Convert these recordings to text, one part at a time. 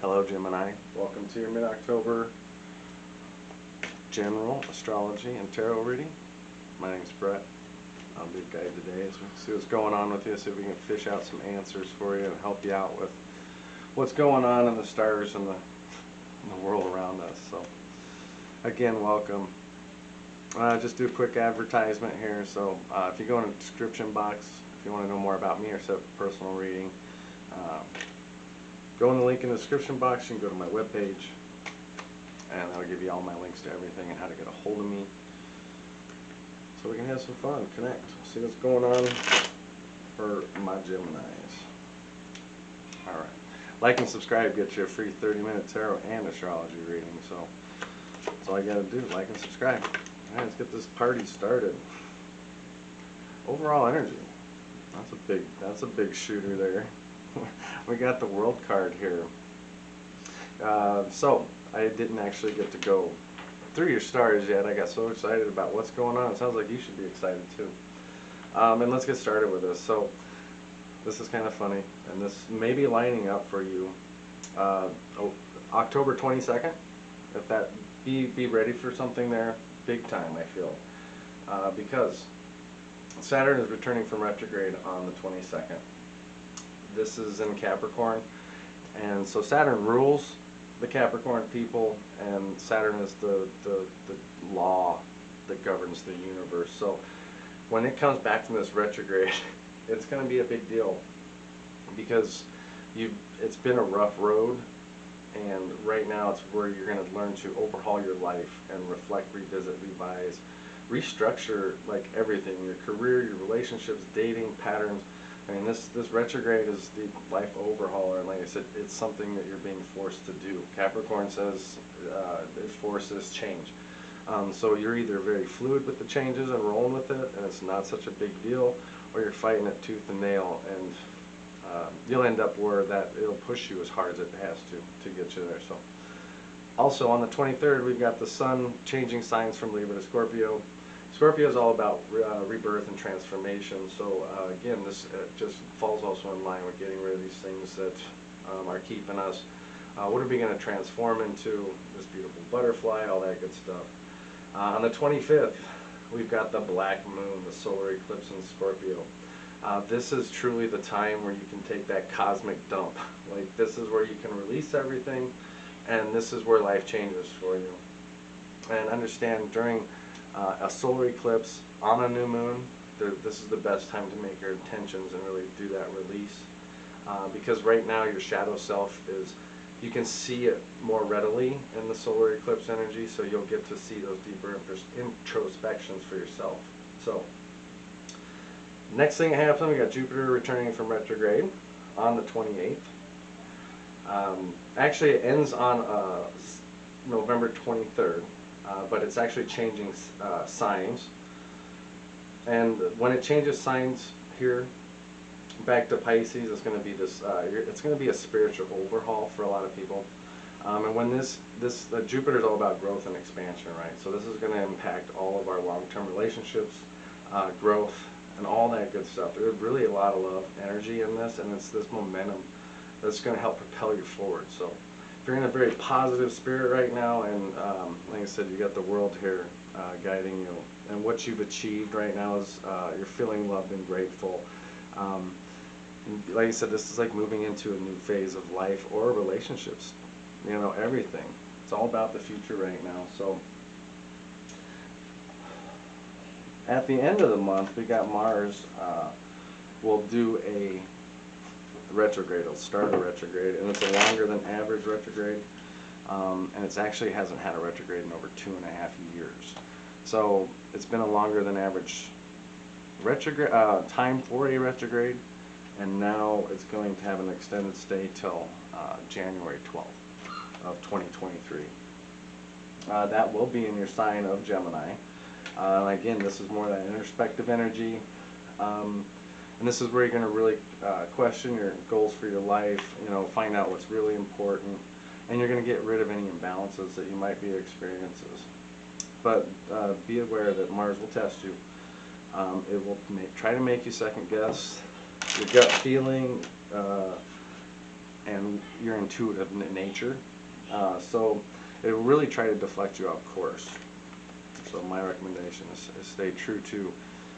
Hello Gemini, welcome to your mid-October general astrology and tarot reading. My name's Brett. I'll be a guide today as we see what's going on with you, see if we can fish out some answers for you and help you out with what's going on in the stars and the world around us. So again, welcome. Just do a quick advertisement here. So if you go in the description box, if you want to know more about me or set up a personal reading, go in the link in the description box. You can go to my webpage, and that'll give you all my links to everything and how to get a hold of me, so we can have some fun, connect, see what's going on for my Geminis. Alright, like and subscribe, get you a free 30-minute tarot and astrology reading. So that's all you gotta do, like and subscribe. Alright, let's get this party started. Overall energy, that's a big shooter there. We got the World card here. So I didn't actually get to go through your stars yet. I got so excited about what's going on. It sounds like you should be excited too. And let's get started with this. So this is kind of funny, and this may be lining up for you. October 22nd. If that be ready for something there, big time. I feel because Saturn is returning from retrograde on the 22nd. This is in Capricorn, and so Saturn rules the Capricorn people, and Saturn is the law that governs the universe. So when it comes back from this retrograde, it's going to be a big deal, because it's been a rough road, and right now it's where you're going to learn to overhaul your life and reflect, revisit, revise, restructure, like everything, your career, your relationships, dating patterns. I mean, this retrograde is the life overhauler, and like I said, it's something that you're being forced to do. Capricorn says it forces change. So you're either very fluid with the changes and rolling with it, and it's not such a big deal, or you're fighting it tooth and nail, and you'll end up where that it'll push you as hard as it has to get you there. So also on the 23rd, we've got the Sun changing signs from Libra to Scorpio. Scorpio is all about rebirth and transformation. So again, this just falls also in line with getting rid of these things that are keeping us. What are we going to transform into? This beautiful butterfly, all that good stuff. On the 25th, we've got the black moon, the solar eclipse in Scorpio. This is truly the time where you can take that cosmic dump. Like, this is where you can release everything, and this is where life changes for you. And understand, during a solar eclipse on a new moon, this is the best time to make your intentions and really do that release, because right now your shadow self you can see it more readily in the solar eclipse energy, so you'll get to see those deeper introspections for yourself. So next thing that happens, we got Jupiter returning from retrograde on the 28th. Actually, it ends on November 23rd. But it's actually changing signs, and when it changes signs here back to Pisces, it's going to be this. It's going to be a spiritual overhaul for a lot of people. And when Jupiter is all about growth and expansion, right? So this is going to impact all of our long-term relationships, growth, and all that good stuff. There's really a lot of love, energy in this, and it's this momentum that's going to help propel you forward. So if you're in a very positive spirit right now, and like I said, you got the world here guiding you, and what you've achieved right now is you're feeling loved and grateful. And like I said, this is like moving into a new phase of life or relationships, you know, everything. It's all about the future right now. So at the end of the month, we got Mars will do a retrograde. It'll start a retrograde, and it's a longer than average retrograde, and it actually hasn't had a retrograde in over 2.5 years. So it's been a longer than average retrograde time for a retrograde, and now it's going to have an extended stay till January 12th of 2023. That will be in your sign of Gemini. Again, this is more that introspective energy. And this is where you're going to really question your goals for your life, you know, find out what's really important, and you're going to get rid of any imbalances that you might be experiencing. But be aware that Mars will test you. It will try to make you second guess your gut feeling, and your intuitive nature. So it will really try to deflect you off course. So my recommendation is stay true to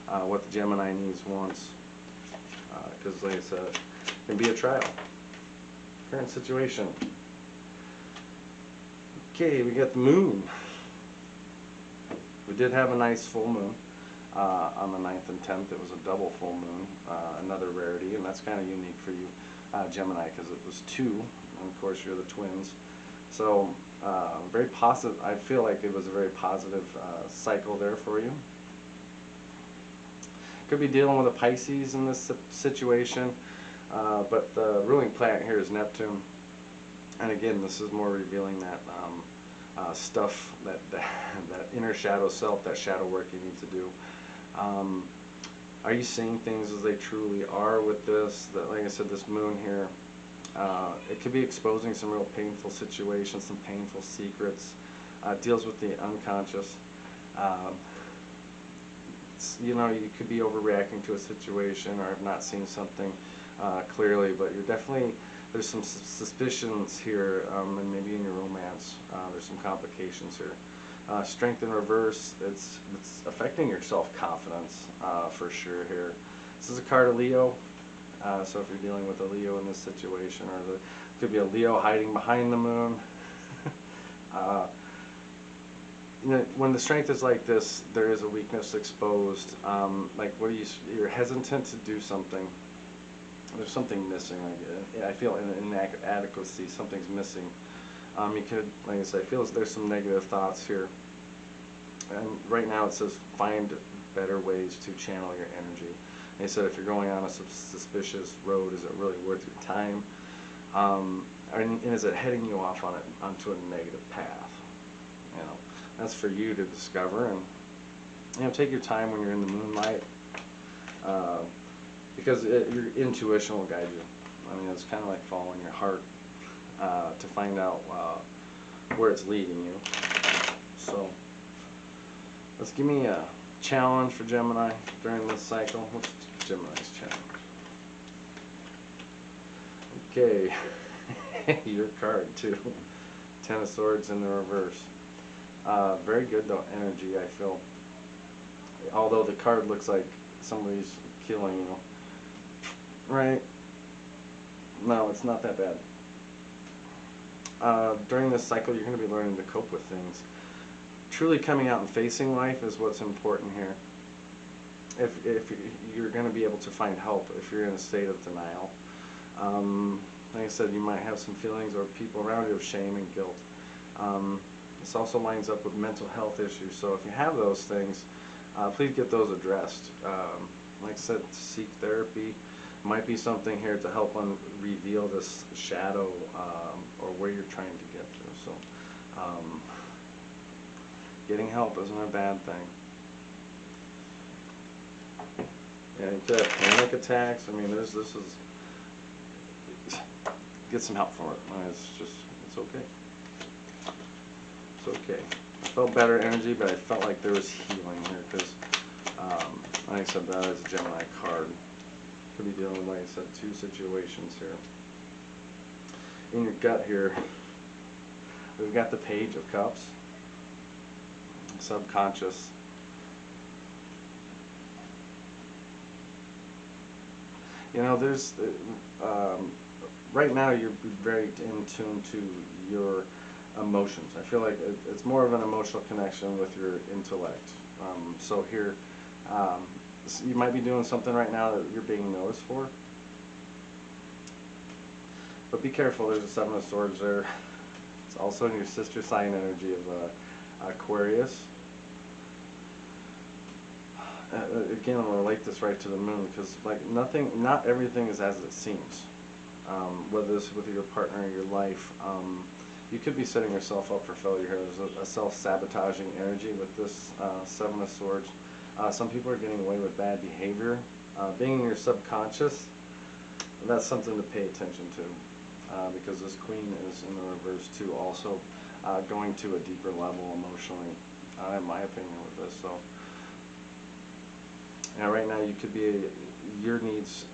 what the Gemini needs, wants, because like I said, it can be a trial. Current situation. Okay, we got the moon. We did have a nice full moon on the 9th and 10th. It was a double full moon, another rarity, and that's kind of unique for you, Gemini, because it was 2, and of course you're the twins. So very positive. I feel like it was a very positive cycle there for you. Could be dealing with a Pisces in this situation, but the ruling planet here is Neptune. And again, this is more revealing that stuff, that inner shadow self, that shadow work you need to do. Are you seeing things as they truly are with this? That, like I said, this moon here, it could be exposing some real painful situations, some painful secrets. Deals with the unconscious. You know, you could be overreacting to a situation or have not seen something clearly, but you're definitely, there's some suspicions here, and maybe in your romance, there's some complications here. Strength in reverse, it's affecting your self-confidence for sure here. This is a card of Leo, so if you're dealing with a Leo in this situation, or there could be a Leo hiding behind the moon. You know, when the strength is like this, there is a weakness exposed. Like, you're hesitant to do something. There's something missing. Like, I feel an inadequacy. Something's missing. You could, like I said, I feel there's some negative thoughts here. And right now it says find better ways to channel your energy. They said if you're going on a suspicious road, is it really worth your time? And is it heading you off onto a negative path? You know, that's for you to discover, and you know, take your time when you're in the moonlight, because your intuition will guide you. I mean, it's kind of like following your heart to find out where it's leading you. So let's give me a challenge for Gemini during this cycle. What's Gemini's challenge? Okay, your card too. 10 of Swords in the reverse. Very good though energy, I feel. Although the card looks like somebody's killing you. Right? No, it's not that bad. During this cycle, you're going to be learning to cope with things. Truly coming out and facing life is what's important here. If you're going to be able to find help if you're in a state of denial. Like I said, you might have some feelings or people around you of shame and guilt. This also lines up with mental health issues, so if you have those things, please get those addressed. Like I said, seek therapy. Might be something here to help reveal this shadow or where you're trying to get to. So getting help isn't a bad thing. Yeah, you could have panic attacks. I mean, this is, get some help for it. It's okay. It's okay. I felt better energy, but I felt like there was healing here because, like I said, that is a Gemini card. Could be dealing with, like I said, 2 situations here. In your gut here, we've got the Page of Cups, subconscious. You know, there's right now you're very in tune to your emotions. I feel like it's more of an emotional connection with your intellect. So here, you might be doing something right now that you're being noticed for. But be careful, there's a 7 of Swords there. It's also in your sister sign energy of Aquarius. Again, I'm going to relate this right to the moon because like not everything is as it seems. Whether it's with your partner or your life, you could be setting yourself up for failure here. There's a self-sabotaging energy with this 7 of Swords. Some people are getting away with bad behavior. Being in your subconscious, that's something to pay attention to because this Queen is in the reverse too, also going to a deeper level emotionally, in my opinion, with this. So, yeah, right now you could be, your needs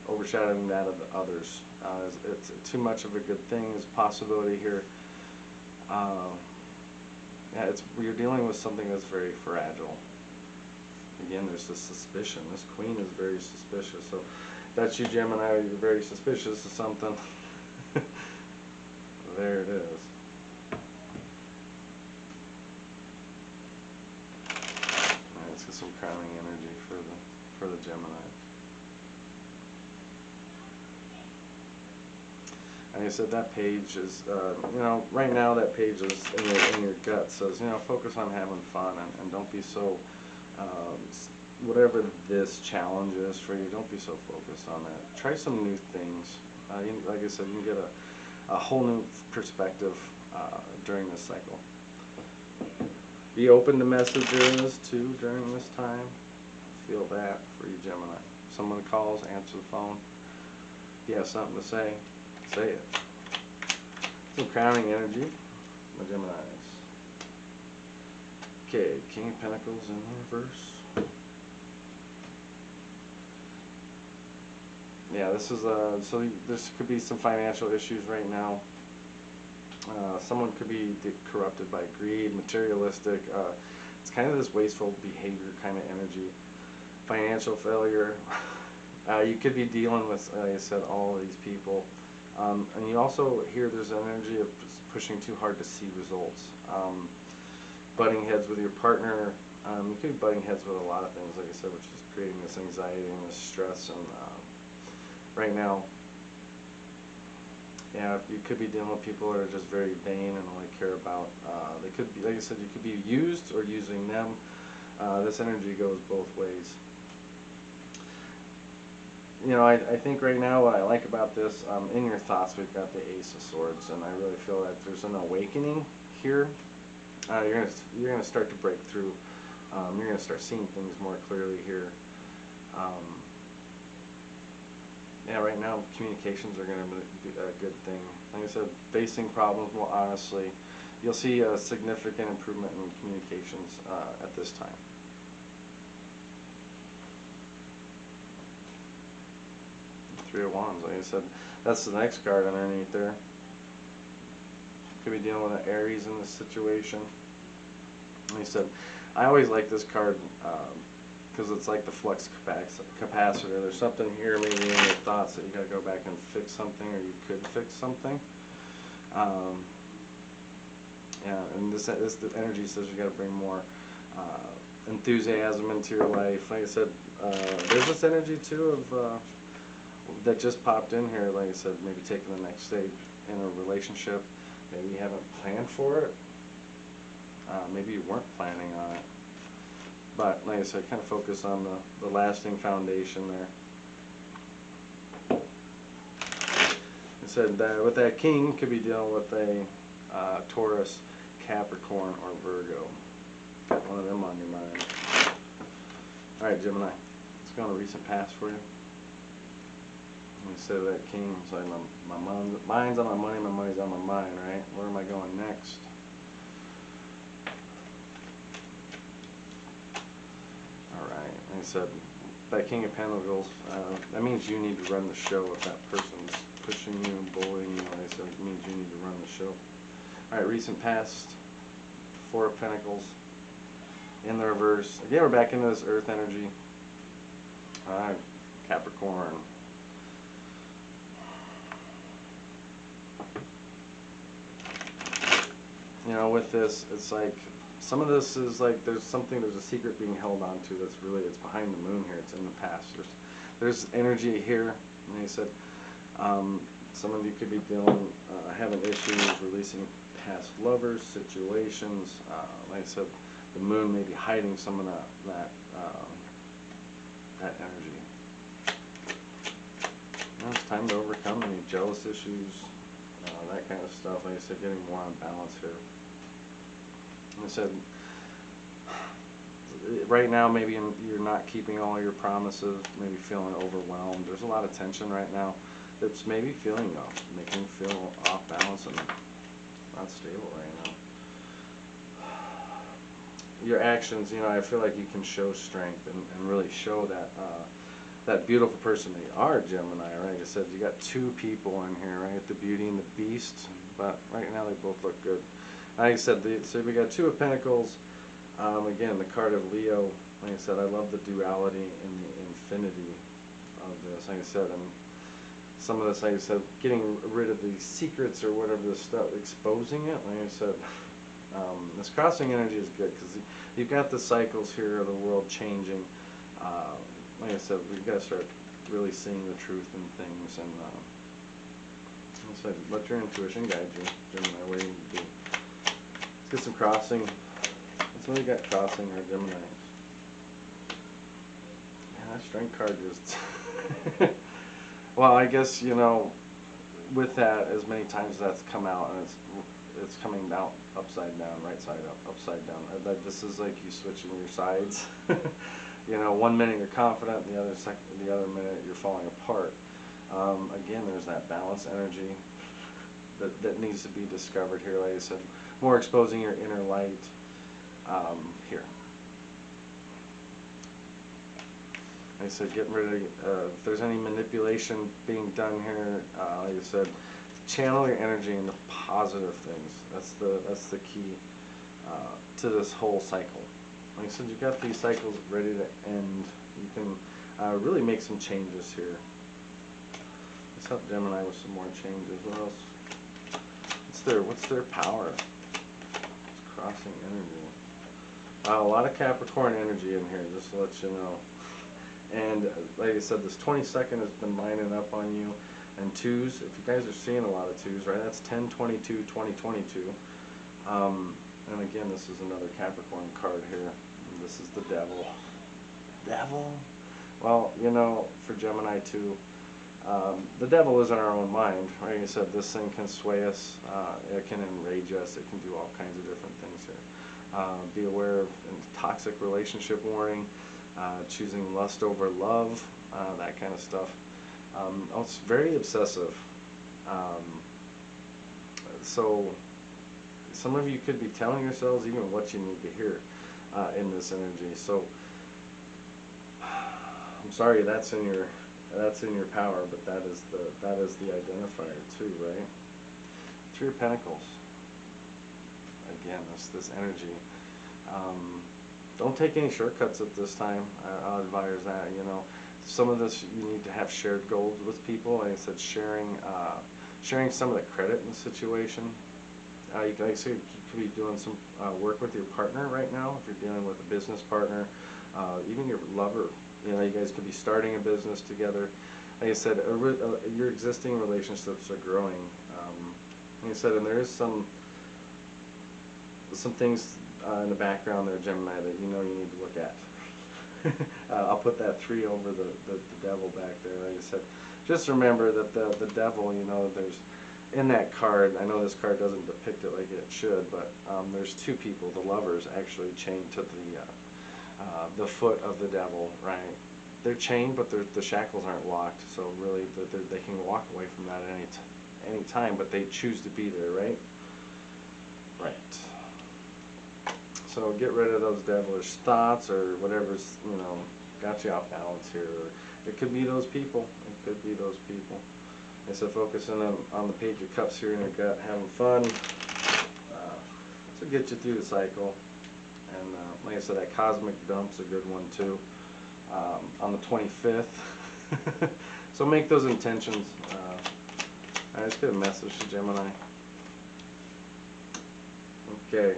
overshadowing that of the others. It's too much of a good thing. There's a possibility here. Yeah, you're dealing with something that's very fragile. Again, there's this suspicion. This queen is very suspicious. So that's you, Gemini. You're very suspicious of something. There it is. Alright, let's get some crowning energy for the Gemini. Like I said, that page is, you know, right now that page is in your gut says, you know, focus on having fun and don't be so, whatever this challenge is for you, don't be so focused on that. Try some new things. Like I said, you can get a whole new perspective during this cycle. Be open to messages too during this time. Feel that for you, Gemini. If someone calls, answer the phone. If you have something to say, say it. Some crowning energy, my Geminis. Okay, King of Pentacles in reverse. Yeah, this is so this could be some financial issues right now. Someone could be corrupted by greed, materialistic. It's kind of this wasteful behavior kind of energy. Financial failure. You could be dealing with, like I said, all of these people. And you also hear there's an energy of pushing too hard to see results. Butting heads with your partner. You could be butting heads with a lot of things, like I said, which is creating this anxiety and this stress. And right now, yeah, you could be dealing with people that are just very vain and only care about, they could be, like I said, you could be used or using them. This energy goes both ways. You know, I think right now what I like about this, in your thoughts, we've got the Ace of Swords, and I really feel that there's an awakening here. You're gonna start to break through. You're gonna start seeing things more clearly here. Yeah, right now communications are going to be a good thing. Like I said, facing problems more honestly. You'll see a significant improvement in communications at this time. Three of Wands, like I said, that's the next card underneath there. Could be dealing with an Aries in this situation. Like I said, I always like this card because it's like the flux capacitor. There's something here maybe in your thoughts that you got to go back and fix something, or you could fix something. Yeah, and this the energy says you got to bring more enthusiasm into your life. Like I said, there's this energy too of that just popped in here. Like I said, maybe taking the next step in a relationship. Maybe you haven't planned for it. Maybe you weren't planning on it. But like I said, kind of focus on the lasting foundation there. I said that with that King, could be dealing with a Taurus, Capricorn, or Virgo. Got one of them on your mind. Alright, Gemini. Let's go on a recent past for you. Instead of that King, it's like my mind's on my money, my money's on my mind, right? Where am I going next? Alright, like I said, that King of Pentacles, that means you need to run the show. If that person's pushing you and bullying you, like I said, it means you need to run the show. Alright, recent past, Four of Pentacles, in the reverse. Again, we're back into this Earth energy. Alright, Capricorn. You know, with this, it's like, some of this is like, there's a secret being held on to that's really, it's behind the moon here, it's in the past. There's energy here, and he said, some of you could be having issues releasing past lovers, situations. Like I said, the moon may be hiding some of that energy. Now it's time to overcome any jealous issues, that kind of stuff. Like I said, getting more on balance here. I said, right now maybe you're not keeping all your promises, maybe feeling overwhelmed. There's a lot of tension right now that's maybe feeling making you feel off balance and not stable right now. Your actions, you know, I feel like you can show strength and really show that that beautiful person that you are, Gemini, right? I said you got two people in here, right? The beauty and the beast, but right now they both look good. Like I said, so we got Two of Pentacles. Again, the card of Leo. Like I said, I love the duality and the infinity of this. Like I said, and some of this, like I said, getting rid of these secrets or whatever this stuff, exposing it. Like I said, this crossing energy is good because you've got the cycles here of the world changing. Like I said, we've got to start really seeing the truth in things, and like I said, let your intuition guide you, Gemini, where you need to be. Let's get some crossing. That's what we got crossing our Gemini. Yeah, that strength card just... Well, I guess, you know, with that, as many times that's come out, and it's coming out upside down, right side up, upside down. This is like you switching your sides. You know, one minute you're confident, the other minute you're falling apart. Again, there's that balance energy that needs to be discovered here. Like I said, more exposing your inner light here. Like I said, getting rid of, if there's any manipulation being done here, like I said, channel your energy into positive things. That's the key to this whole cycle. Like I said, you've got these cycles ready to end. You can really make some changes here. Let's help Gemini with some more changes. What else? What's their power? It's crossing energy. A lot of Capricorn energy in here, just to let you know. And like I said, this 22nd has been lining up on you. And twos, if you guys are seeing a lot of twos, right? That's 10/22, 2022. And again, this is another Capricorn card here. And this is the Devil. Devil? Well, you know, for Gemini too, the devil is in our own mind. Like I said, this thing can sway us. It can enrage us. It can do all kinds of different things here. Be aware of toxic relationship warning, choosing lust over love, that kind of stuff. It's very obsessive. So some of you could be telling yourselves even what you need to hear in this energy. So I'm sorry that's in your power, but that is the identifier too, right? Three of Pentacles. Again, this energy. Don't take any shortcuts at this time. I'll advise that. You know, some of this you need to have shared goals with people. Like I said, sharing some of the credit in the situation. Like I said, you could be doing some work with your partner right now. If you're dealing with a business partner, even your lover. You know, you guys could be starting a business together. Like I said, your existing relationships are growing. Like I said, and there is some things in the background there, Gemini, that you know you need to look at. I'll put that 3 over the devil back there. Like I said, just remember that the devil, you know, there's in that card, I know this card doesn't depict it like it should, but there's two people, the lovers, actually chained to the foot of the devil, right? They're chained, but the shackles aren't locked, so really they can walk away from that at any time, but they choose to be there, right? Right. So get rid of those devilish thoughts or whatever's, you know, got you off balance here. Or it could be those people. It could be those people. And so focusing on the Page of Cups here in your gut, having fun. So get you through the cycle. And like I said, that cosmic dump's a good one too. On the 25th. So make those intentions. Alright, let's get a message to Gemini. Okay.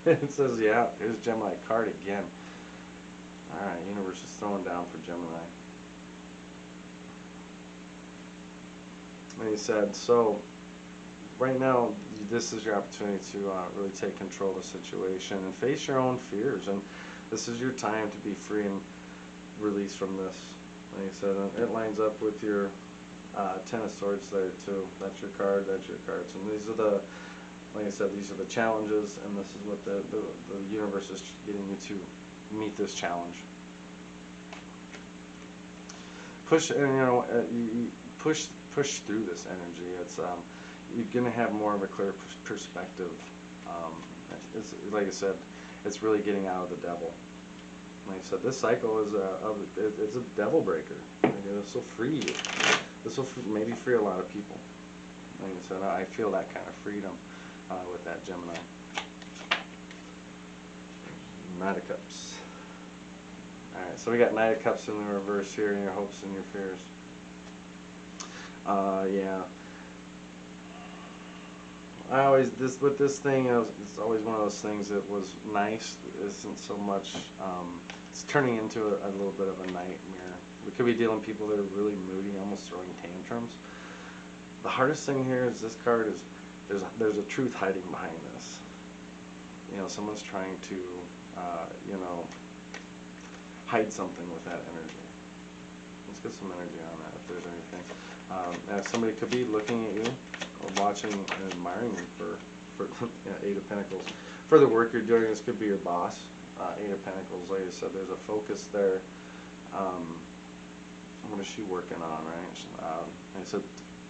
It says, yeah, here's Gemini card again. Alright, universe is throwing down for Gemini. And he said, so right now this is your opportunity to really take control of the situation and face your own fears, and this is your time to be free and released from this. Like I said, it lines up with your Ten of Swords there too. That's your card, that's your cards, and these are the, like I said, these are the challenges, and this is what the universe is getting you to meet this challenge. Push, and you know, you push through this energy. It's you're gonna have more of a clear perspective. It's like I said, it's really getting out of the devil. Like I said, this cycle is it's a devil breaker. Like, this will free you. This will maybe free a lot of people. Like I said, I feel that kind of freedom with that Gemini. Knight of Cups. Alright, so we got Knight of Cups in the reverse here, in your hopes and your fears. Yeah. With this thing, it's always one of those things that was nice. It isn't so much, it's turning into a little bit of a nightmare. We could be dealing with people that are really moody, almost throwing tantrums. The hardest thing here is this card is, there's a truth hiding behind this. You know, someone's trying to, you know, hide something with that energy. Let's get some energy on that if there's anything. Somebody could be looking at you, or watching and admiring you for you know, 8 of Pentacles. For the work you're doing, this could be your boss. 8 of Pentacles, like I said, there's a focus there. What is she working on, right? Like I said,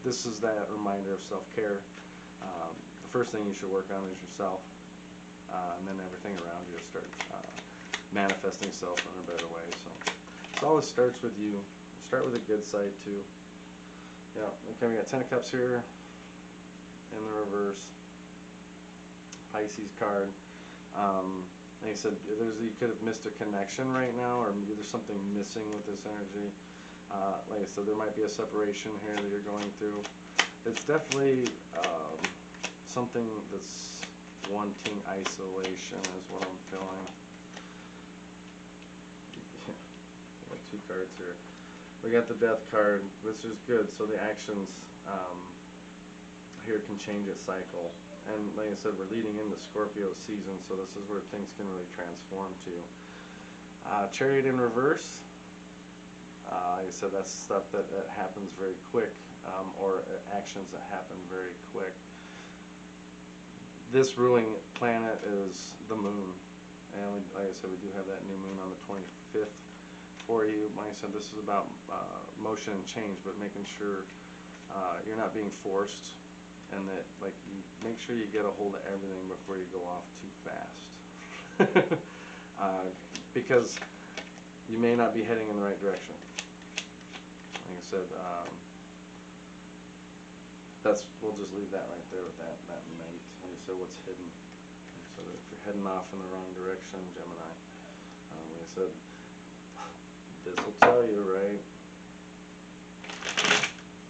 this is that reminder of self-care. The first thing you should work on is yourself, and then everything around you will start manifesting itself in a better way. So it always starts with you. Start with a good side too. Yeah, okay, we got 10 of Cups here in the reverse. Pisces card. Like I said, you could have missed a connection right now, or maybe there's something missing with this energy. Like I said, there might be a separation here that you're going through. It's definitely something that's wanting isolation is what I'm feeling. We got 2 cards here. We got the Death card, which is good. So the actions here can change its cycle. And like I said, we're leading into Scorpio season, so this is where things can really transform to. Chariot in reverse. Like I said, that's stuff that happens very quick, or actions that happen very quick. This ruling planet is the moon, and like I said, we do have that new moon on the 25th for you. Like I said, this is about motion and change, but making sure you're not being forced, and that like you make sure you get a hold of everything before you go off too fast, because you may not be heading in the right direction. Like I said, we'll just leave that right there with that Knight. Like I said, what's hidden. So that if you're heading off in the wrong direction, Gemini, like I said, this will tell you, right?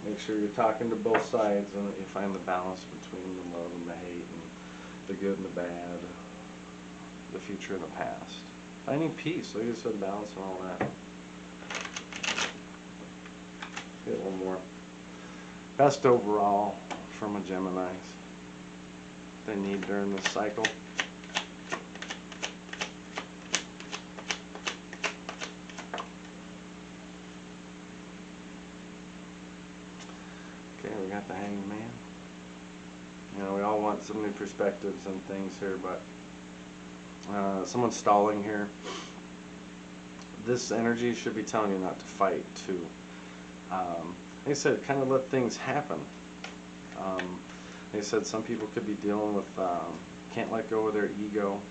Make sure you're talking to both sides, and that you find the balance between the love and the hate, and the good and the bad, the future and the past. Finding peace, like I said, balance and all that. Get one more. Best overall from a Gemini they need during this cycle. Okay, we got the Hanged Man. You know, we all want some new perspectives and things here, but someone's stalling here. This energy should be telling you not to fight too. Like I said, kind of let things happen. Like I said, some people could be dealing with can't let go of their ego.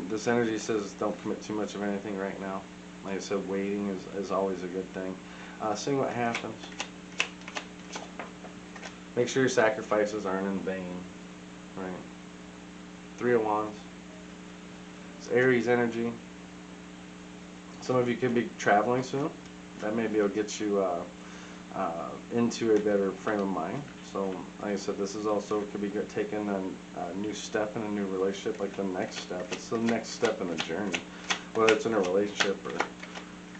This energy says don't commit too much of anything right now. Like I said, waiting is always a good thing. Seeing what happens. Make sure your sacrifices aren't in vain. Right. 3 of Wands. It's Aries energy. Some of you could be traveling soon. That maybe will get you into a better frame of mind. So, like I said, this is also could be taking a new step in a new relationship, like the next step. It's the next step in the journey, whether it's in a relationship or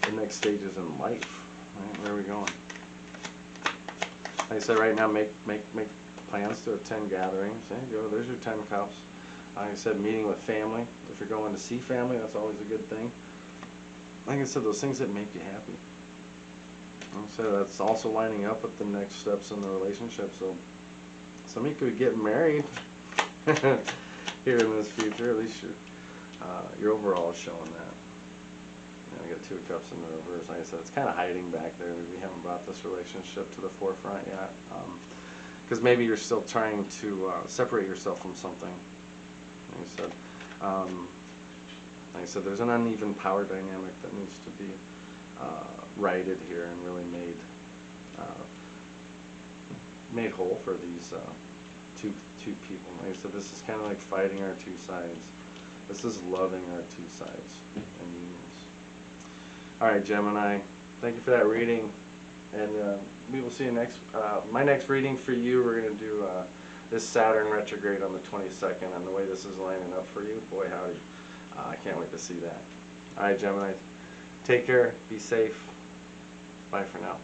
the next stages in life. Right? Where are we going? Like I said, right now, make plans to attend gatherings. There you go. There's your 10 Cups. Like I said, meeting with family. If you're going to see family, that's always a good thing. Like I said, those things that make you happy. Like I said, that's also lining up with the next steps in the relationship. So somebody could get married here in this future. At least your overall is showing that. I got 2 of Cups in the reverse. Like I said, it's kind of hiding back there. We haven't brought this relationship to the forefront yet, because maybe you're still trying to separate yourself from something. Like I said, Like I said, there's an uneven power dynamic that needs to be righted here and really made whole for these two people. Like I said, this is kind of like fighting our two sides. This is loving our two sides and unions. All right, Gemini, thank you for that reading, and we will see you next. My next reading for you, we're going to do this Saturn retrograde on the 22nd, and the way this is lining up for you, boy howdy, I can't wait to see that. All right, Gemini, take care, be safe, bye for now.